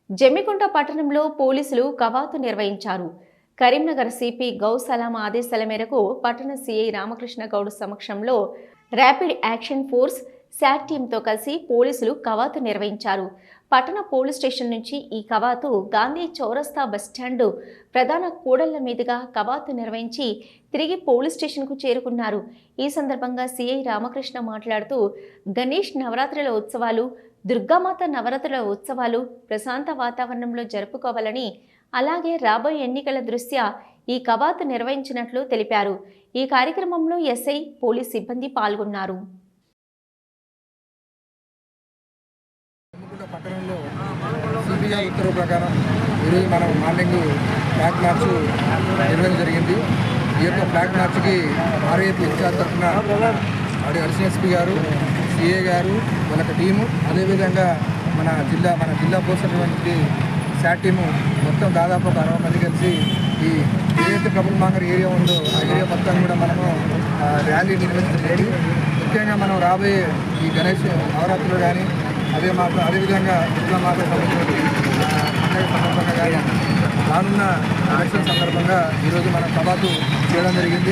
జమ్మికుంట పట్టణంలో పోలీసులు కవాతు నిర్వహించారు. కరీంనగర్ సిపి గౌసలాం ఆదేశాల మేరకు పట్టణ సిఐ రామకృష్ణ గౌడ్ సమక్షంలో ర్యాపిడ్ యాక్షన్ ఫోర్స్ శాట్ టీంతో కలిసి పోలీసులు కవాతు నిర్వహించారు. పట్టణ పోలీస్ స్టేషన్ నుంచి ఈ కవాతు గాంధీ చౌరస్తా బస్టాండు ప్రధాన కూడళ్ల మీదుగా కవాతు నిర్వహించి తిరిగి పోలీస్ స్టేషన్కు చేరుకున్నారు. ఈ సందర్భంగా సిఐ రామకృష్ణ మాట్లాడుతూ గణేష్ నవరాత్రుల ఉత్సవాలు, దుర్గామాత నవరాత్రుల ఉత్సవాలు ప్రశాంత వాతావరణంలో జరుపుకోవాలని, అలాగే రాబోయే ఎన్నికల దృష్ట్యా ఈ కవాతు నిర్వహించినట్లు తెలిపారు. ఈ కార్యక్రమంలో ఎస్ఐ, పోలీస్ సిబ్బంది పాల్గొన్నారు. పట్టణంలో సిబిఐ ఉత్తర్వు ప్రకారం ఈరోజు మనం మార్నింగ్ ఫ్లాగ్ మార్చ్ నిర్వహణ జరిగింది. ఈ యొక్క ఫ్లాగ్ మార్చ్కి ఆర్ఐఎఫ్ ఇన్ఛార్జ్ తరఫున అడిషనల్ గారు, సిఏ గారు, వాళ్ళకి టీము, అదేవిధంగా మన జిల్లా పోసినటువంటి శాట్ టీము మొత్తం దాదాపు ఒక 60 మంది కలిసి ఈ ఏదైతే ప్రభుత్వ మాంగర్ ఏరియా ఉందో ఆ ఏరియా మొత్తం కూడా మనము ర్యాలీ నిర్వహించలేదు. ముఖ్యంగా మనం రాబోయే ఈ గణేష్ నవరాత్రులు కానీ అదేవిధంగా దుర్గామాత సంబంధించిన పండుగ సందర్భంగా కానీ రానున్న ఎలక్షన్ సందర్భంగా ఈరోజు మనం కవాతు చేయడం జరిగింది.